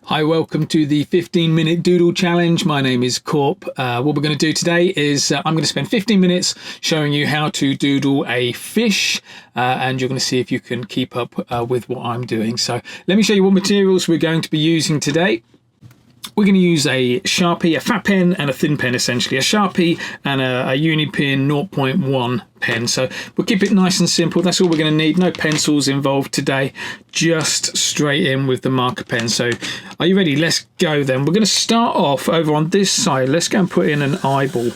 Hi, welcome to the 15-minute doodle challenge. My name is Korp. What we're going to do today is I'm going to spend 15 minutes showing you how to doodle a fish, and you're going to see if you can keep up with what I'm doing. So let me show you what materials we're going to be using today. We're going to use a Sharpie, a fat pen and a thin pen, essentially. A Sharpie and a Unipin 0.1 pen. So we'll keep it nice and simple. That's all we're going to need. No pencils involved today. Just straight in with the marker pen. So are you ready? Let's go then. We're going to start off over on this side. Let's go and put in an eyeball.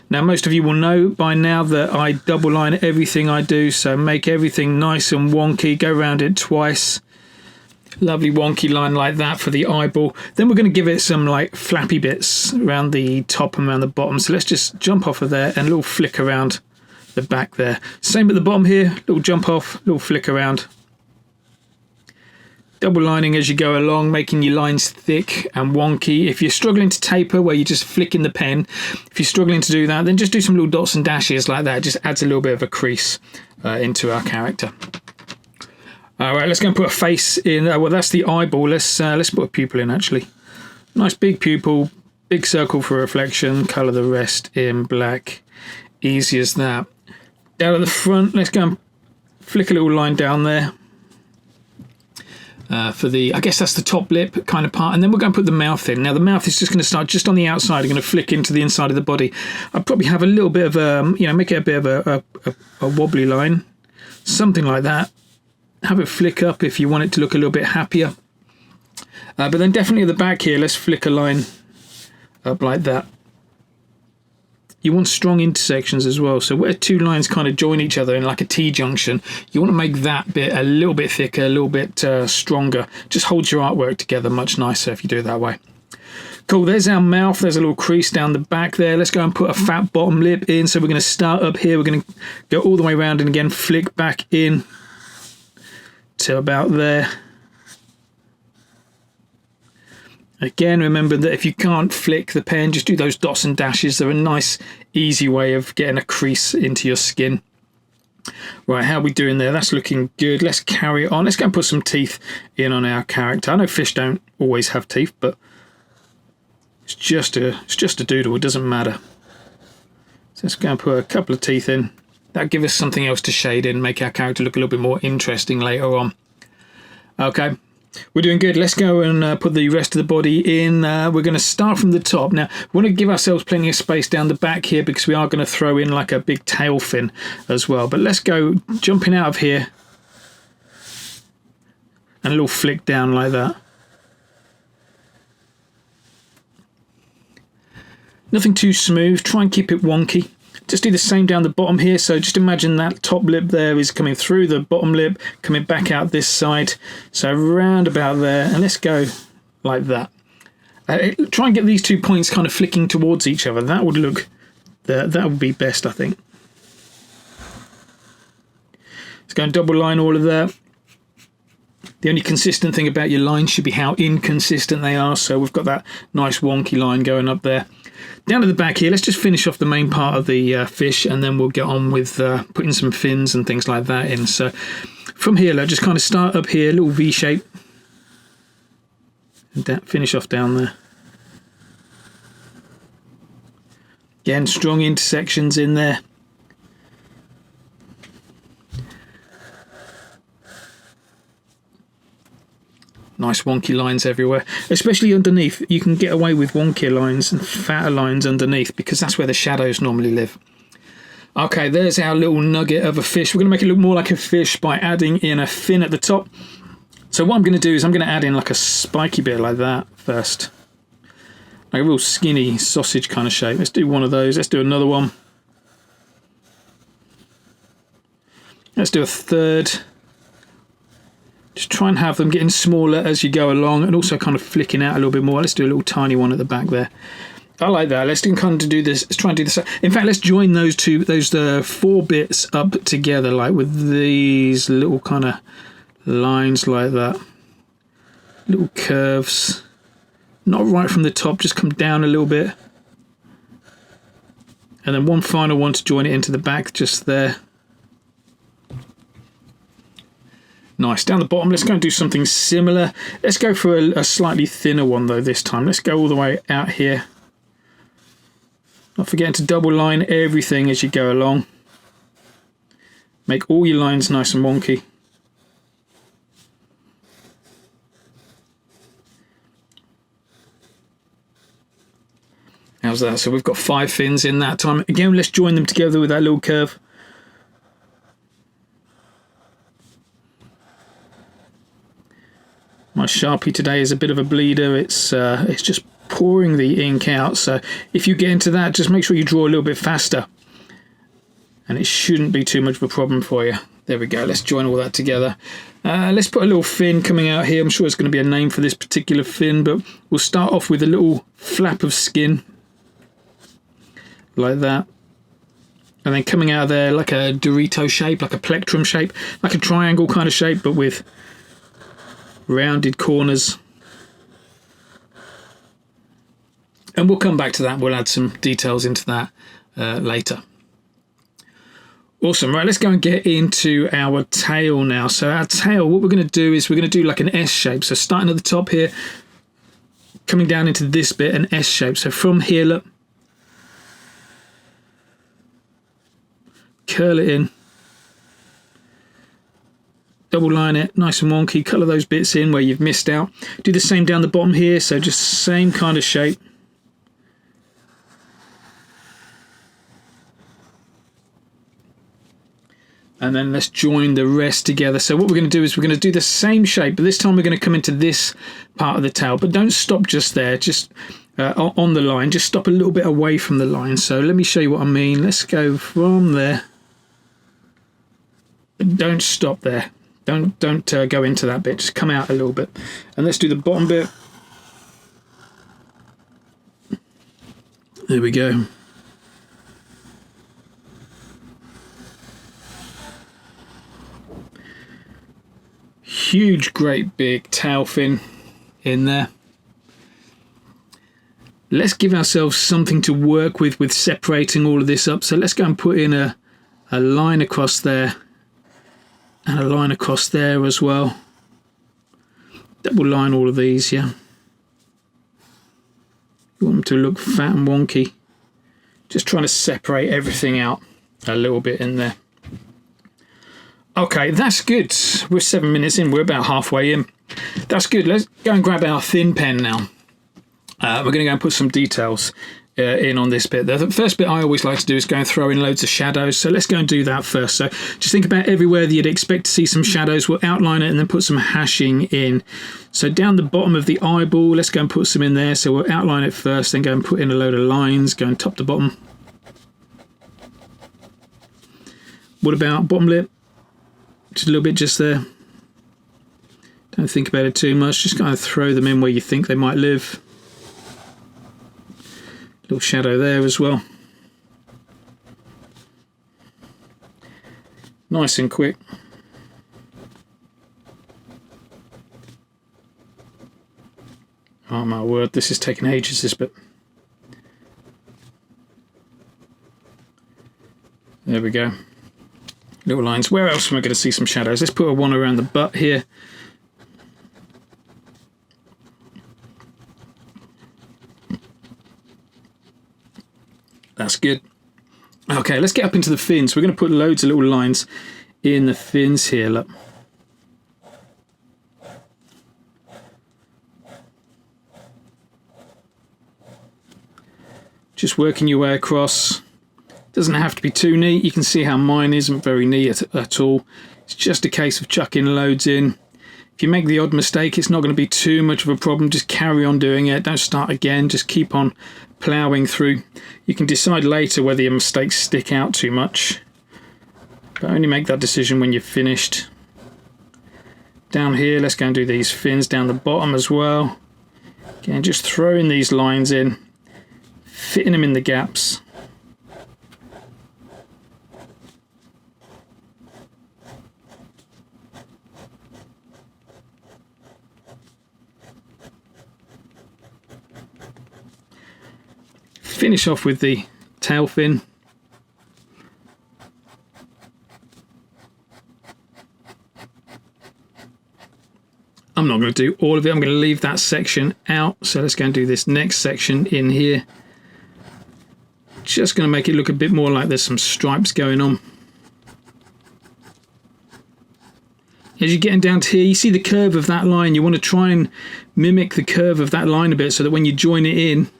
Now, most of you will know by now that I double line everything I do. So make everything nice and wonky. Go around it twice. Lovely wonky line like that for the eyeball. Then we're going to give it some like flappy bits around the top and around the bottom. So let's just jump off of there and a little flick around the back there. Same at the bottom here, little jump off, little flick around. Double lining as you go along, making your lines thick and wonky. If you're struggling to taper where you're just flicking the pen, if you're struggling to do that, then just do some little dots and dashes like that. It just adds a little bit of a crease into our character. All right, let's go and put a face in. Well, that's the eyeball. Let's put a pupil in, actually. Nice big pupil, big circle for reflection. Colour the rest in black. Easy as that. Down at the front, let's go and flick a little line down there. For the, I guess that's the top lip kind of part. And then we're going to put the mouth in. Now, the mouth is just going to start just on the outside. I'm going to flick into the inside of the body. I'll probably have a little bit of, make it a bit of a wobbly line. Something like that. Have it flick up if you want it to look a little bit happier. But then definitely at the back here, let's flick a line up like that. You want strong intersections as well. So where two lines kind of join each other in like a T-junction, you want to make that bit a little bit thicker, a little bit stronger. Just holds your artwork together much nicer if you do it that way. Cool, there's our mouth. There's a little crease down the back there. Let's go and put a fat bottom lip in. So we're going to start up here. We're going to go all the way around and again flick back in to about there. Again, remember that if you can't flick the pen, just do those dots and dashes. They're a nice, easy way of getting a crease into your skin. Right, how are we doing there? That's looking good. Let's carry on. Let's go and put some teeth in on our character. I know fish don't always have teeth, but it's just a doodle. It doesn't matter. So let's go and put a couple of teeth in. That'll give us something else to shade in, make our character look a little bit more interesting later on. Okay, we're doing good. Let's go and put the rest of the body in. We're going to start from the top. Now, we want to give ourselves plenty of space down the back here because we are going to throw in like a big tail fin as well. But let's go jumping out of here and a little flick down like that. Nothing too smooth. Try and keep it wonky. Just do the same down the bottom here. So just imagine that top lip there is coming through the bottom lip, coming back out this side. So round about there, and let's go like that. Try and get these 2 points kind of flicking towards each other. That would look, that would be best, I think. Let's go and double line all of that. The only consistent thing about your lines should be how inconsistent they are. So we've got that nice wonky line going up there. Down at the back here, let's just finish off the main part of the fish, and then we'll get on with putting some fins and things like that in. So from here, let's just kind of start up here, little V shape, and finish off down there. Again, strong intersections in there. Nice wonky lines everywhere, especially underneath. You can get away with wonkier lines and fatter lines underneath because that's where the shadows normally live. Okay, there's our little nugget of a fish. We're going to make it look more like a fish by adding in a fin at the top. So what I'm going to do is I'm going to add in like a spiky bit like that first. Like a real skinny sausage kind of shape. Let's do one of those. Let's do another one. Let's do a third. Just try and have them getting smaller as you go along and also kind of flicking out a little bit more. Let's do a little tiny one at the back there. I like that. Let's kind of do this. Let's try and do this. In fact, let's join those four bits up together, like with these little kind of lines like that. Little curves. Not right from the top, just come down a little bit. And then one final one to join it into the back just there. Nice. Down the bottom, let's go and do something similar. Let's go for a slightly thinner one though this time. Let's go all the way out here. Not forgetting to double line everything as you go along. Make all your lines nice and wonky. How's that? So we've got 5 fins in that time. Again, let's join them together with that little curve. My Sharpie today is a bit of a bleeder. It's just pouring the ink out. So if you get into that, just make sure you draw a little bit faster. And it shouldn't be too much of a problem for you. There we go. Let's join all that together. Let's put a little fin coming out here. I'm sure it's going to be a name for this particular fin, but we'll start off with a little flap of skin. Like that. And then coming out of there like a Dorito shape, like a plectrum shape, like a triangle kind of shape, but with rounded corners. And we'll come back to that. We'll add some details into that later. Awesome. Right, let's go and get into our tail now. So our tail, what we're going to do is we're going to do like an S shape. So starting at the top here, coming down into this bit, an S shape. So from here, look, curl it in, double line it, nice and wonky, colour those bits in where you've missed out. Do the same down the bottom here, so just same kind of shape. And then let's join the rest together. So what we're going to do is we're going to do the same shape, but this time we're going to come into this part of the tail. But don't stop just there, just on the line. Just stop a little bit away from the line. So let me show you what I mean. Let's go from there. But don't stop there. Don't go into that bit. Just come out a little bit. And let's do the bottom bit. There we go. Huge, great big tail fin in there. Let's give ourselves something to work with separating all of this up. So let's go and put in a line across there and a line across there as well. Double line all of these, yeah. You want them to look fat and wonky. Just trying to separate everything out a little bit in there. Okay, that's good. We're 7 minutes in. We're about halfway in. That's good. Let's go and grab our thin pen now. We're going to go and put some details in on this bit. The first bit I always like to do is go and throw in loads of shadows. So let's go and do that first. So just think about everywhere that you'd expect to see some shadows. We'll outline it and then put some hashing in. So down the bottom of the eyeball, let's go and put some in there. So we'll outline it first, then go and put in a load of lines, going top to bottom. What about bottom lip? Just a little bit just there. Don't think about it too much. Just kind of throw them in where you think they might live. Little shadow there as well. Nice and quick. Oh my word, this is taking ages, this bit. There we go. Little lines. Where else am I going to see some shadows? Let's put one around the butt here. That's good. Okay, let's get up into the fins. We're going to put loads of little lines in the fins here. Look. Just working your way across. Doesn't have to be too neat. You can see how mine isn't very neat at all. It's just a case of chucking loads in. If you make the odd mistake, it's not going to be too much of a problem. Just carry on doing it. Don't start again. Just keep on ploughing through. You can decide later whether your mistakes stick out too much, but only make that decision when you've finished. Down here, let's go and do these fins down the bottom as well. Again, just throwing these lines in, fitting them in the gaps. Finish off with the tail fin. going to do all of it. I'm going to leave that section out. So let's go and do this next section in here. Just going to make it look a bit more like there's some stripes going on. As you're getting down to here, you see the curve of that line. You want to try and mimic the curve of that line a bit so that when you join it in,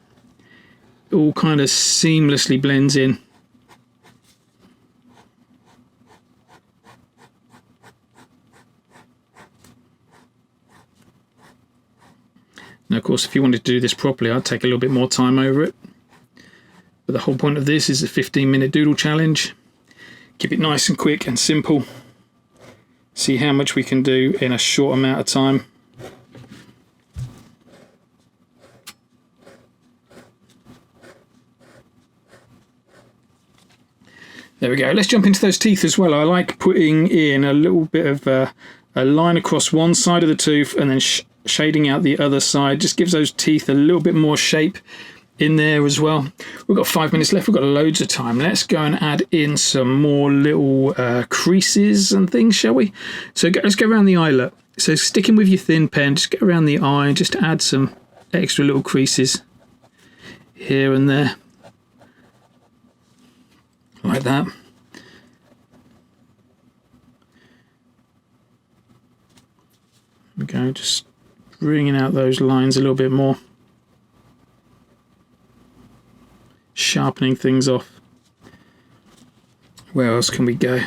it all kind of seamlessly blends in. Now, of course, if you wanted to do this properly, I'd take a little bit more time over it. But the whole point of this is a 15-minute doodle challenge. Keep it nice and quick and simple. See how much we can do in a short amount of time. There we go. Let's jump into those teeth as well. I like putting in a little bit of a line across one side of the tooth and then shading out the other side. Just gives those teeth a little bit more shape in there as well. We've got 5 minutes left. We've got loads of time. Let's go and add in some more little creases and things, shall we? So let's go around the eye. Look. So sticking with your thin pen, just go around the eye and just add some extra little creases here and there, like that. There we go. Just bringing out those lines a little bit more. Sharpening things off. Where else can we go?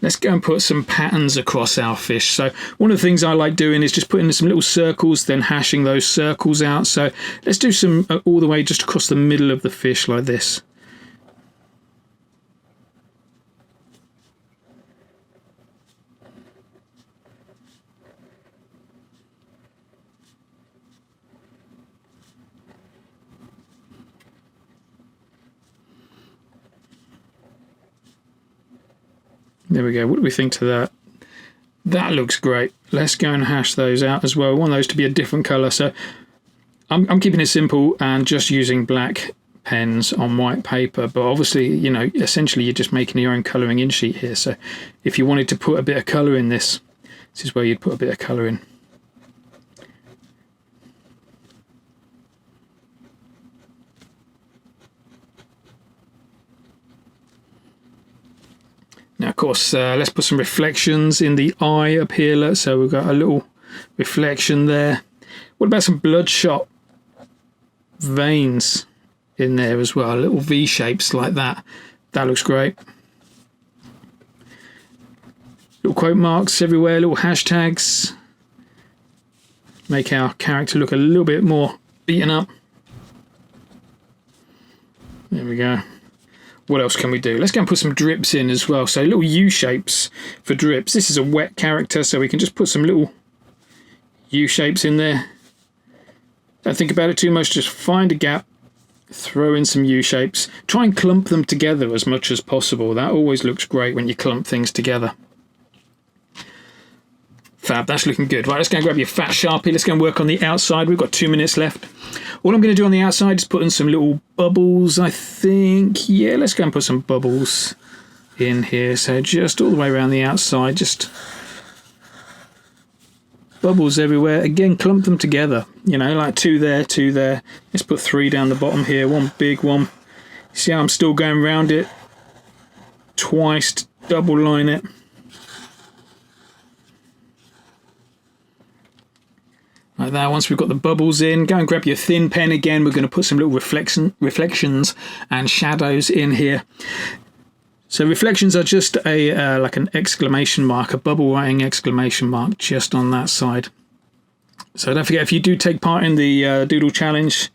Let's go and put some patterns across our fish. So one of the things I like doing is just putting some little circles, then hashing those circles out. So let's do some all the way just across the middle of the fish like this. There we go. What do we think to that? That looks great. Let's go and hash those out as well. We want those to be a different colour. So I'm keeping it simple and just using black pens on white paper. But obviously, you know, essentially you're just making your own colouring in sheet here. So if you wanted to put a bit of colour in this, this is where you'd put a bit of colour in. Now, of course, let's put some reflections in the eye up here. Look, so we've got a little reflection there. What about some bloodshot veins in there as well? Little V shapes like that. That looks great. Little quote marks everywhere, little hashtags. Make our character look a little bit more beaten up. There we go. What else can we do? Let's go and put some drips in as well. So little U shapes for drips. This is a wet character, so we can just put some little U shapes in there. Don't think about it too much. Just find a gap, throw in some U shapes. Try and clump them together as much as possible. That always looks great when you clump things together. Fab, that's looking good. Right, let's go and grab your fat Sharpie. Let's go and work on the outside. We've got 2 minutes left. All I'm going to do on the outside is put in some little bubbles, I think. Yeah, let's go and put some bubbles in here. So just all the way around the outside, just bubbles everywhere. Again, clump them together, you know, like 2 there, 2 there. Let's put 3 down the bottom here, 1 big one. See how I'm still going around it twice to double line it. Like that. Once we've got the bubbles in, go and grab your thin pen again. We're going to put some little reflections and shadows in here. So reflections are just a like an exclamation mark, a bubble writing exclamation mark just on that side. So don't forget, if you do take part in the doodle challenge,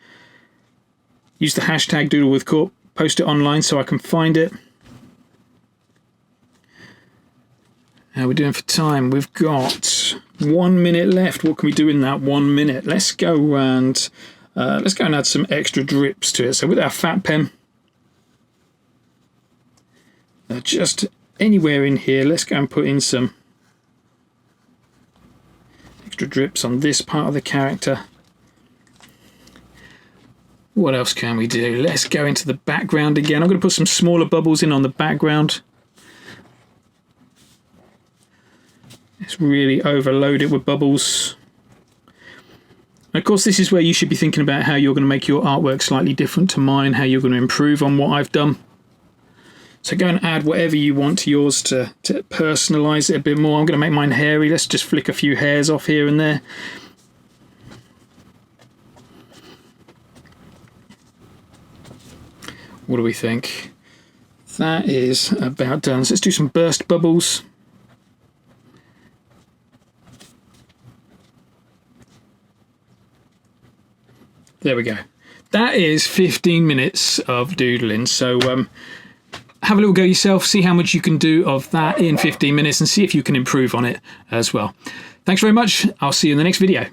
use the hashtag doodlewithkorp, post it online so I can find it. How are we doing for time? We've got 1 minute left. What can we do in that 1 minute? Let's go and add some extra drips to it. So with our fat pen, just anywhere in here, let's go and put in some extra drips on this part of the character. What else can we do? Let's go into the background again. I'm going to put some smaller bubbles in on the background. Let's really overload it with bubbles. Of course, this is where you should be thinking about how you're going to make your artwork slightly different to mine, how you're going to improve on what I've done. So go and add whatever you want to yours to personalise it a bit more. I'm going to make mine hairy. Let's just flick a few hairs off here and there. What do we think? That is about done. So let's do some burst bubbles. There we go. That is 15 minutes of doodling. So have a little go yourself, see how much you can do of that in 15 minutes and see if you can improve on it as well. Thanks very much. I'll see you in the next video.